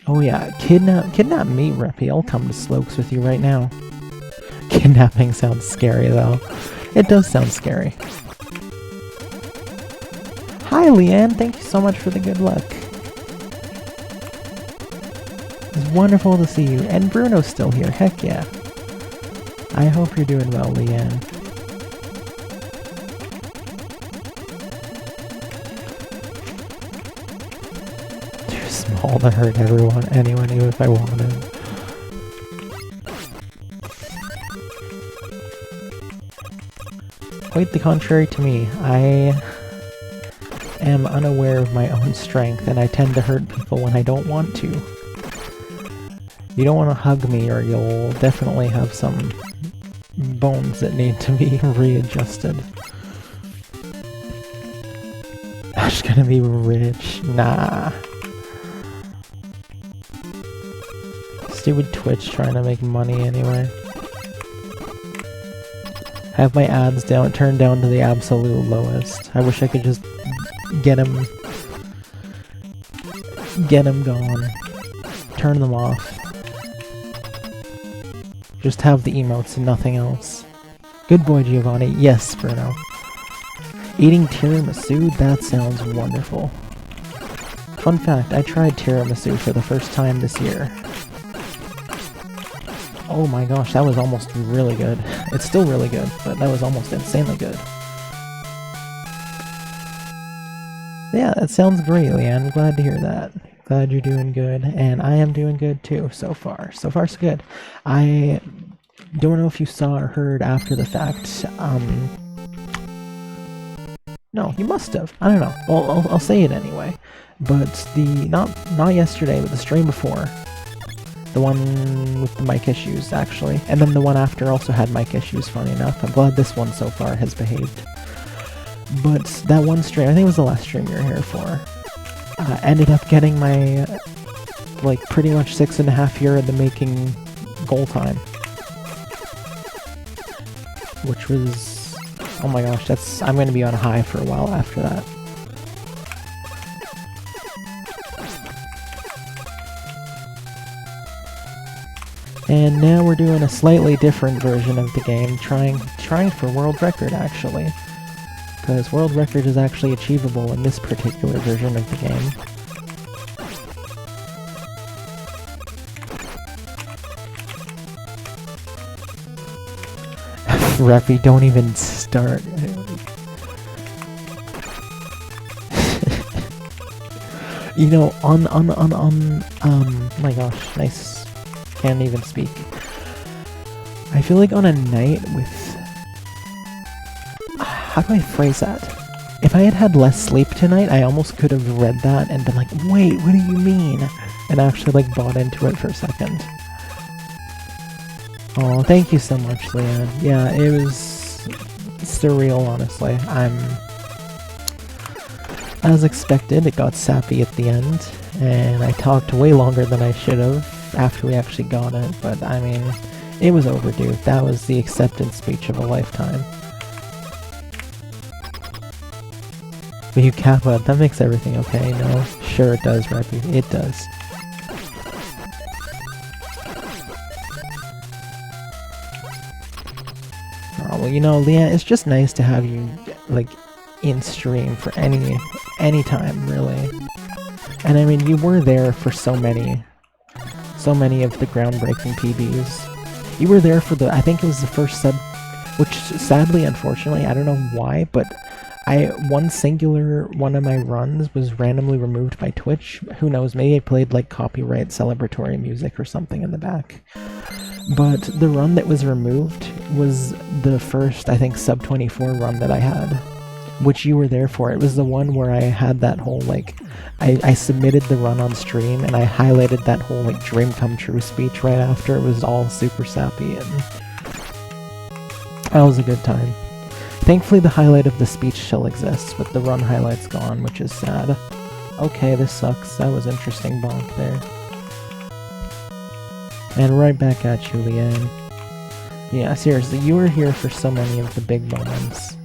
Oh yeah, kidnap me, Reppy. I'll come to Slokes with you right now. Kidnapping sounds scary though. It does sound scary. Hi Leanne, thank you so much for the good luck. It's wonderful to see you. And Bruno's still here, heck yeah. I hope you're doing well, Leanne. Too small to hurt anyone even if I wanted. Quite the contrary to me. I am unaware of my own strength, and I tend to hurt people when I don't want to. You don't want to hug me, or you'll definitely have some bones that need to be readjusted. I'm just gonna be rich. Nah. Stupid Twitch trying to make money anyway. Have my ads turned down to the absolute lowest. I wish I could just get him gone. Turn them off. Just have the emotes and nothing else. Good boy, Giovanni. Yes, Bruno. Eating tiramisu? That sounds wonderful. Fun fact, I tried tiramisu for the first time this year. Oh my gosh, that was almost really good. It's still really good, but that was almost insanely good. Yeah, that sounds great, Leanne. I'm glad to hear that. Glad you're doing good, and I am doing good too so far. So far, so good. I don't know if you saw or heard after the fact. No, you must have. I don't know. Well, I'll say it anyway. But not yesterday, but the stream before. The one with the mic issues, actually. And then the one after also had mic issues, funny enough. I'm glad this one so far has behaved. But that one stream, I think it was the last stream you were here for, ended up getting my, like, pretty much 6.5 year in the making goal time. Which was, oh my gosh, I'm gonna be on a high for a while after that. And now we're doing a slightly different version of the game, trying for world record actually. Because world record is actually achievable in this particular version of the game. Reppy, don't even start. You know, my gosh, nice. Can't even speak. I feel like on a night with... How do I phrase that? If I had had less sleep tonight, I almost could have read that and been like, wait, what do you mean? And actually like bought into it for a second. Oh, thank you so much, Leanne. Yeah, it was surreal, honestly. As expected, it got sappy at the end, and I talked way longer than I should have after we actually got it, but I mean, it was overdue. That was the acceptance speech of a lifetime. But you Kappa, that makes everything okay, no? Sure it does, Reppy. It does. Oh, well, you know, Leanne, it's just nice to have you, like, in stream for any time, really. And I mean, you were there for so many of the groundbreaking PBs. You were there for the, I think it was the first sub, which sadly, unfortunately, I don't know why, but one of my runs was randomly removed by Twitch. Who knows, maybe I played like copyright celebratory music or something in the back. But the run that was removed was the first, I think, sub 24 run that I had, which you were there for. It was the one where I had that whole, like, I submitted the run on stream, and I highlighted that whole, like, dream come true speech right after. It was all super sappy, and that was a good time. Thankfully, the highlight of the speech still exists, but the run highlight's gone, which is sad. Okay, this sucks. That was interesting bonk there. And right back at you, Leanne. Yeah, seriously, you were here for so many of the big moments.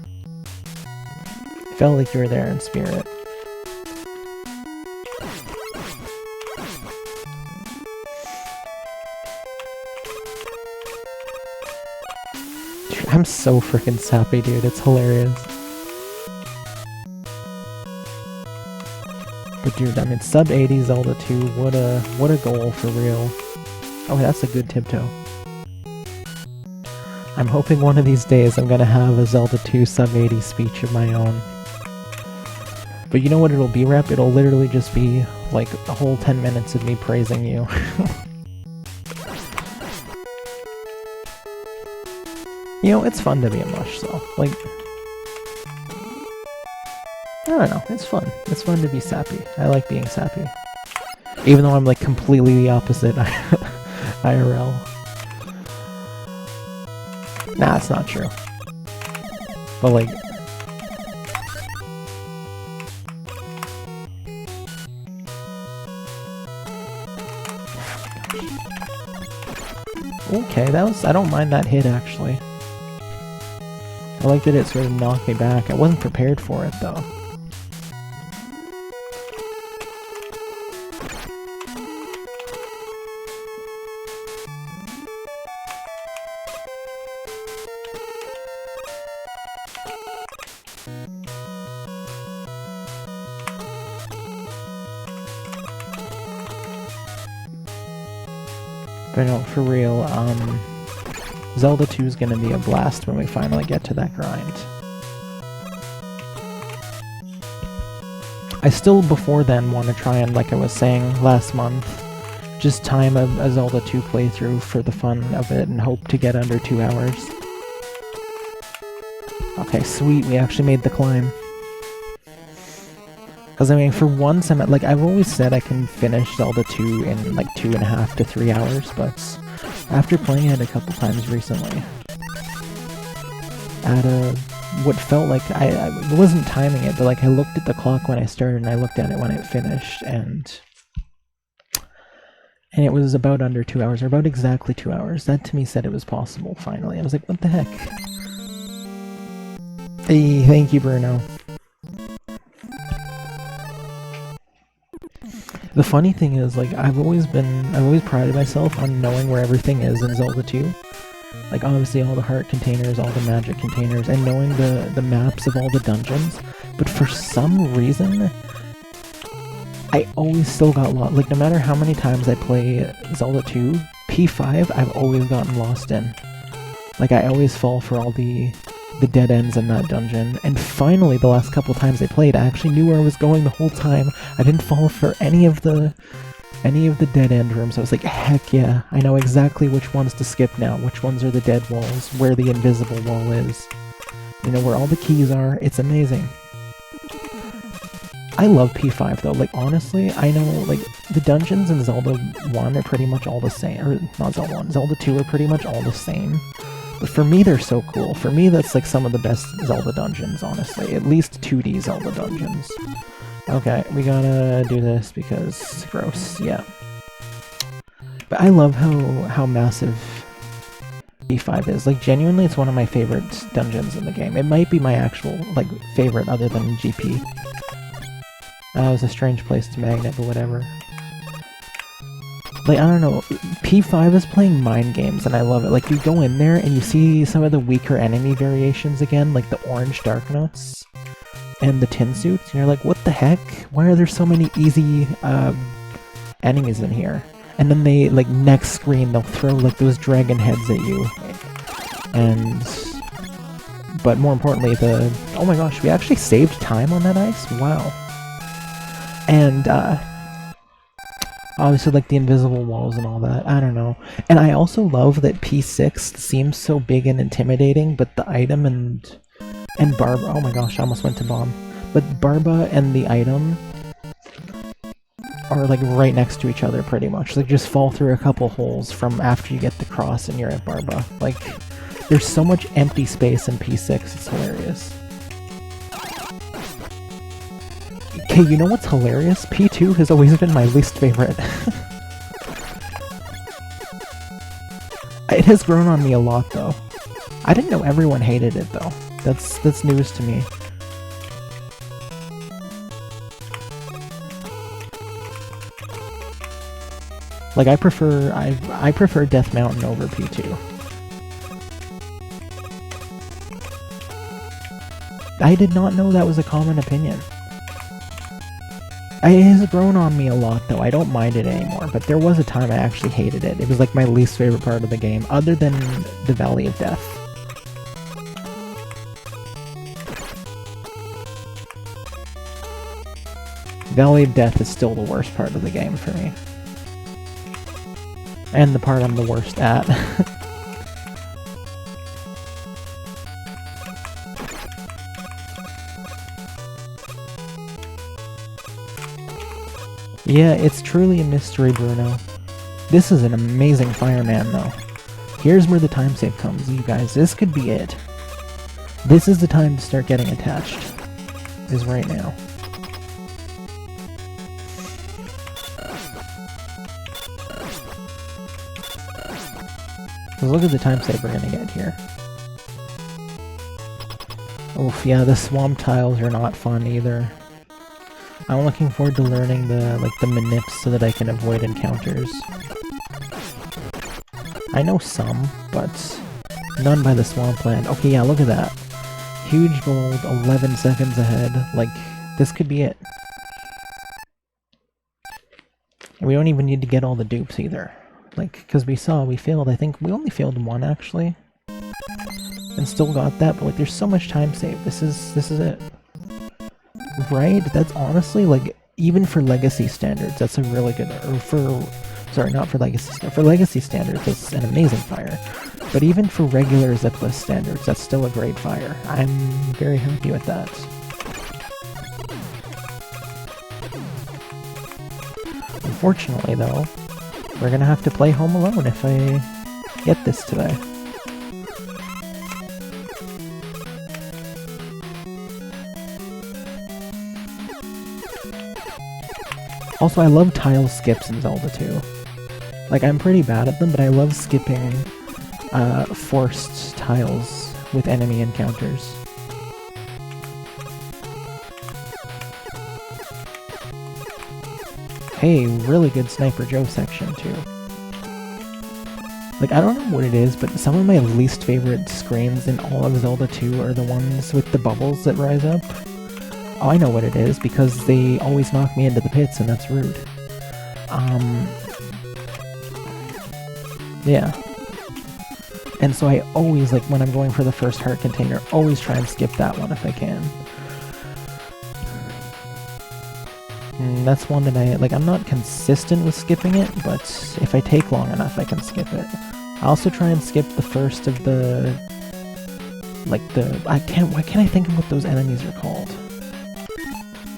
Felt like you were there in spirit. I'm so freaking sappy, dude. It's hilarious. But dude, I mean, sub 80 Zelda 2, what a goal for real. Oh, that's a good tiptoe. I'm hoping one of these days I'm gonna have a Zelda 2 sub 80 speech of my own. But you know what it'll be, Rep? It'll literally just be like a whole 10 minutes of me praising you. You know, it's fun to be a mush, though. Like, I don't know, it's fun. It's fun to be sappy. I like being sappy. Even though I'm like completely the opposite IRL. Nah, it's not true. But like... Okay, that was... I don't mind that hit, actually. I like that it sort of knocked me back. I wasn't prepared for it, though. But no, for real, Zelda 2 is gonna be a blast when we finally get to that grind. I still, before then, want to try and, like I was saying last month, just time a Zelda 2 playthrough for the fun of it and hope to get under 2 hours. Okay, sweet, we actually made the climb. Because, I mean, for once, like, I've always said I can finish Zelda 2 in, like, 2.5 to 3 hours, but after playing it a couple times recently, at what felt like, I wasn't timing it, but, like, I looked at the clock when I started, and I looked at it when it finished, and it was about under 2 hours, or about exactly 2 hours. That, to me, said it was possible, finally. I was like, what the heck? Hey, thank you, Bruno. The funny thing is, like, I've always prided myself on knowing where everything is in Zelda 2. Like, obviously all the heart containers, all the magic containers, and knowing the maps of all the dungeons. But for some reason, I always still got lost. Like, no matter how many times I play Zelda 2, P5 I've always gotten lost in. Like, I always fall for all the dead ends in that dungeon, and finally, the last couple times I played, I actually knew where I was going the whole time. I didn't fall for any of the dead end rooms. I was like, heck yeah, I know exactly which ones to skip now, which ones are the dead walls, where the invisible wall is. You know, where all the keys are. It's amazing. I love P5 though, like, honestly, I know, like, the dungeons in Zelda 1 are pretty much all the same, or not Zelda 1, Zelda 2 are pretty much all the same. But for me, they're so cool. For me, that's like some of the best Zelda dungeons, honestly. At least 2D Zelda dungeons. Okay, we gotta do this because gross, yeah. But I love how massive P5 is. Like, genuinely, it's one of my favorite dungeons in the game. It might be my actual, like, favorite other than GP. That was a strange place to magnet, but whatever. Like, I don't know, P5 is playing mind games, and I love it. Like, you go in there, and you see some of the weaker enemy variations again, like the orange Dark Notes, and the tin suits, and you're like, what the heck? Why are there so many easy, enemies in here? And then they, like, next screen, they'll throw, like, those dragon heads at you. And... but more importantly, oh my gosh, we actually saved time on that ice? Wow. And, obviously, like, the invisible walls and all that. I don't know. And I also love that P6 seems so big and intimidating, but the item and Barba... oh my gosh, I almost went to bomb. But Barba and the item are, like, right next to each other, pretty much. Like, just fall through a couple holes from after you get the cross and you're at Barba. Like, there's so much empty space in P6, it's hilarious. Okay, you know what's hilarious? P2 has always been my least favorite. It has grown on me a lot, though. I didn't know everyone hated it, though. That's news to me. Like, I prefer Death Mountain over P2. I did not know that was a common opinion. It has grown on me a lot, though. I don't mind it anymore, but there was a time I actually hated it. It was like my least favorite part of the game, other than the Valley of Death. Valley of Death is still the worst part of the game for me. And the part I'm the worst at. Yeah, it's truly a mystery, Bruno. This is an amazing fireman, though. Here's where the time save comes, you guys. This could be it. This is the time to start getting attached. Is right now. So look at the time save we're gonna get here. Oof, yeah, the swamp tiles are not fun either. I'm looking forward to learning the manips so that I can avoid encounters. I know some, but none by the swampland. Okay, yeah, look at that. Huge gold, 11 seconds ahead. Like, this could be it. And we don't even need to get all the dupes either. Like, because we failed, I think we only failed one actually. And still got that, but like there's so much time saved. This is it. Right? That's honestly, like, even for legacy standards, that's a really good, sorry, not for legacy, for legacy standards, it's an amazing fire. But even for regular Zipless standards, that's still a great fire. I'm very happy with that. Unfortunately, though, we're gonna have to play Home Alone if I get this today. Also, I love tile skips in Zelda 2. Like, I'm pretty bad at them, but I love skipping forced tiles with enemy encounters. Hey, really good Sniper Joe section, too. Like, I don't know what it is, but some of my least favorite screens in all of Zelda 2 are the ones with the bubbles that rise up. Oh, I know what it is, because they always knock me into the pits, and that's rude. Yeah. And so I always, like, when I'm going for the first heart container, always try and skip that one if I can. And that's one that I'm not consistent with skipping it, but if I take long enough, I can skip it. I also try and skip the first of the... why can't I think of what those enemies are called?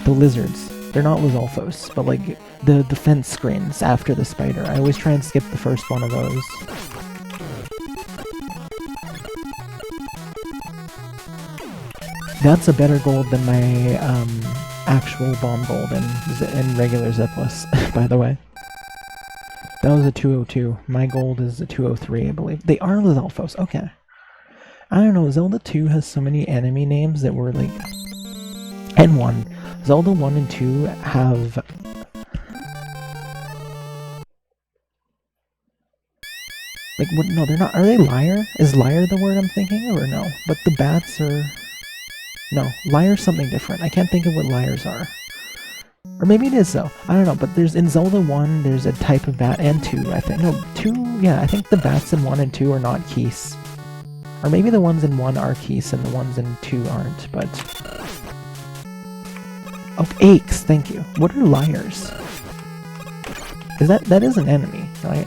The lizards. They're not Lizalfos, but like the defense screens after the spider. I always try and skip the first one of those. That's a better gold than my actual bomb gold in regular Zipless, by the way. That was a 202. My gold is a 203, I believe. They are Lizalfos, okay. I don't know, Zelda 2 has so many enemy names that were like... And 1. Zelda 1 and 2 have... Like, what? No, they're not. Are they liar? Is liar the word I'm thinking of, or no? But the bats are... No, liar's something different. I can't think of what liars are. Or maybe it is, though. I don't know, but there's... In Zelda 1, there's a type of bat, and 2, I think. No, 2... Yeah, I think the bats in 1 and 2 are not keys. Or maybe the ones in 1 are keys and the ones in 2 aren't, but... Oh, aches, thank you. What are liars? Is that is an enemy, right?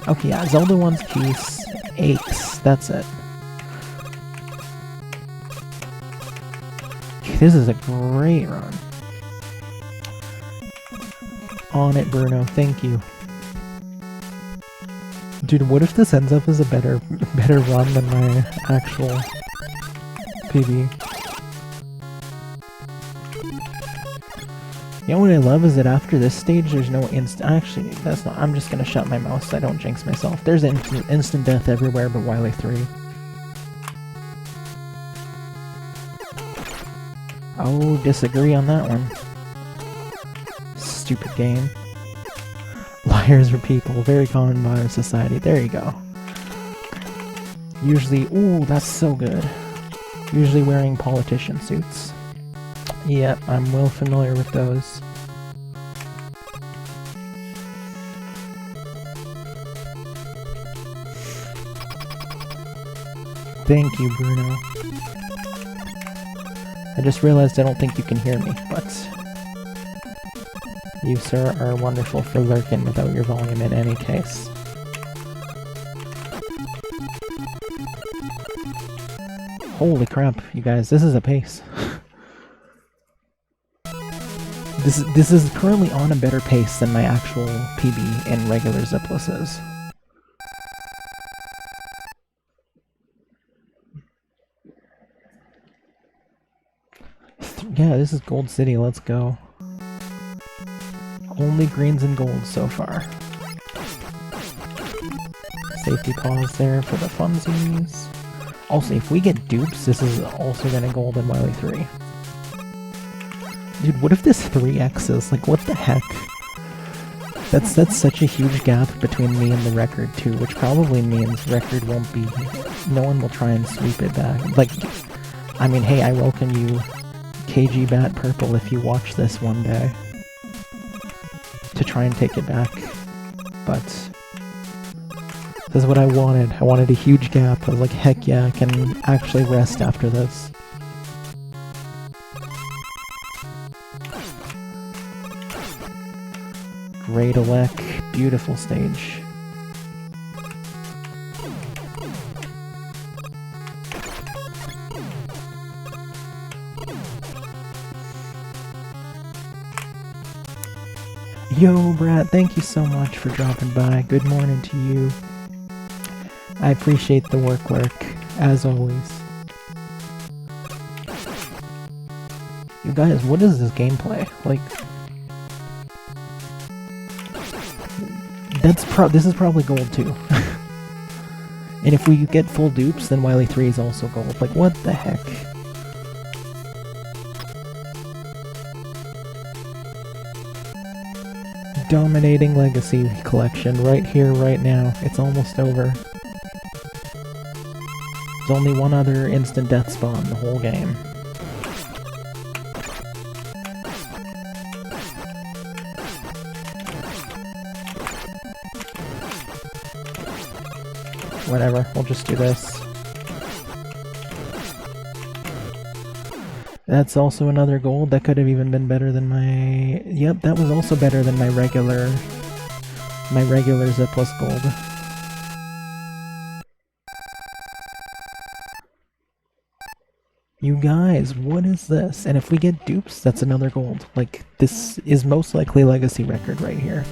Okay, yeah, Zelda 1's keys, aches, that's it. This is a great run. On it, Bruno, thank you. Dude, what if this ends up as a better run than my actual PB? You know what I love is that after this stage, there's no actually, that's not- I'm just gonna shut my mouth so I don't jinx myself. There's instant death everywhere but Wily 3. Oh, disagree on that one. Stupid game. Liars are people, very common in modern society. There you go. Usually, ooh, that's so good. Usually wearing politician suits. Yep, I'm well familiar with those. Thank you, Bruno. I just realized I don't think you can hear me, but you, sir, are wonderful for lurking without your volume in any case. Holy crap, you guys, this is a pace. This is currently on a better pace than my actual PB in regular Ziplesses. Yeah, this is Gold City, let's go. Only greens and golds so far. Safety pause there for the funsies. Also, if we get dupes, this is also gonna gold in Wily 3. Dude, what if this 3x's? Like, what the heck? That's such a huge gap between me and the record, too, which probably means record won't be... No one will try and sweep it back. Like, I mean, hey, I welcome you, KG Bat Purple, if you watch this one day, to try and take it back. But this is what I wanted. I wanted a huge gap. I was like, heck yeah, I can actually rest after this. Great Alec, beautiful stage. Yo, Brad, thank you so much for dropping by. Good morning to you. I appreciate the work, as always. You guys, what is this gameplay? Like, this is probably gold too. And if we get full dupes, then Wily 3 is also gold. Like, what the heck? Dominating Legacy collection right here, right now. It's almost over. There's only one other instant death spawn the whole game. Whatever, we'll just do this. That's also another gold. That could have even been better than my... Yep, that was also better than my regular Zipless gold. You guys, what is this? And if we get dupes, that's another gold. Like, this is most likely Legacy record right here.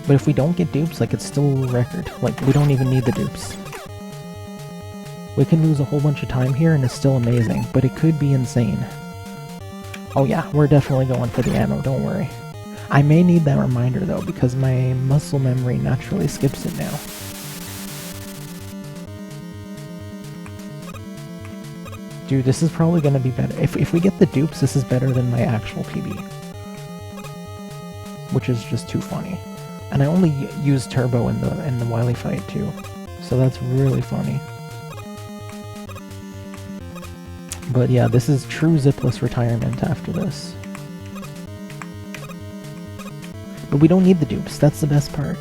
But if we don't get dupes, like, it's still record. Like, we don't even need the dupes. We can lose a whole bunch of time here and it's still amazing, but it could be insane. Oh yeah, we're definitely going for the ammo, don't worry. I may need that reminder though, because my muscle memory naturally skips it now. Dude, this is probably gonna be better. If we get the dupes, this is better than my actual PB. Which is just too funny. And I only use turbo in the Wily fight too. So that's really funny. But yeah, this is true Zipless retirement after this. But we don't need the dupes, that's the best part.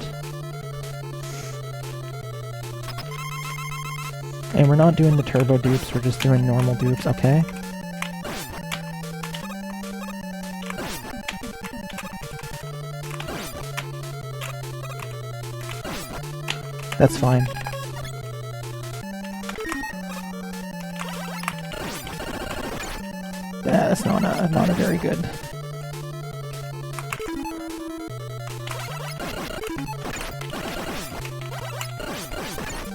And we're not doing the turbo dupes, we're just doing normal dupes, okay? That's fine. Yeah, that's not a very good.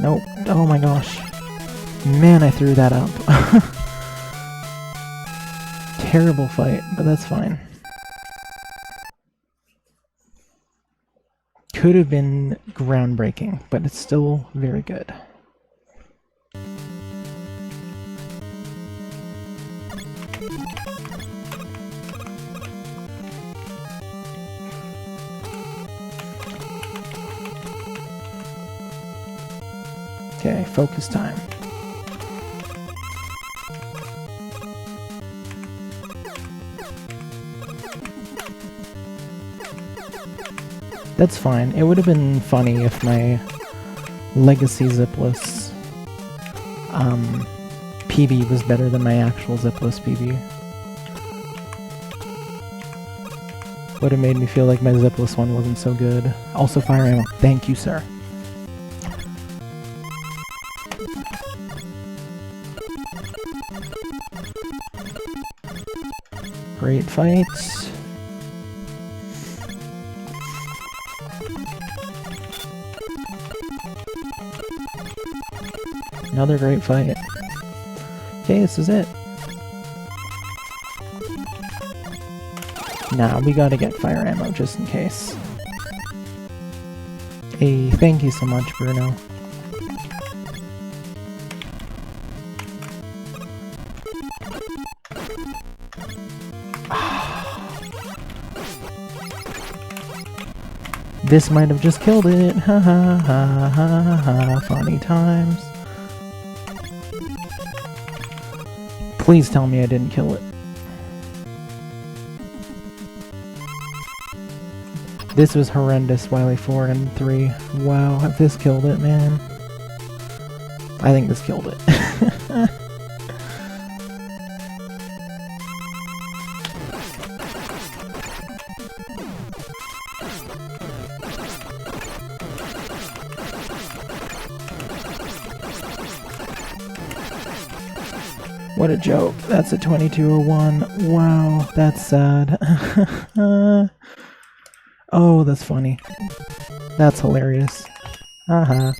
Nope. Oh my gosh. Man, I threw that up. Terrible fight, but that's fine. Could have been groundbreaking, but it's still very good. Okay, focus time. That's fine. It would have been funny if my Legacy Zipless PB was better than my actual Zipless PB. Would have made me feel like my Zipless one wasn't so good. Also, fire ammo. Thank you, sir. Great fights. Another great fight. Okay, this is it. Nah, we gotta get fire ammo just in case. Hey, thank you so much, Bruno. This might have just killed it. Ha ha ha ha ha. Funny times. Please tell me I didn't kill it. This was horrendous, Wily 4 and 3. Wow, if this killed it, man. I think this killed it. What a joke. That's a 2201. Wow, that's sad. Oh, that's funny. That's hilarious. Haha.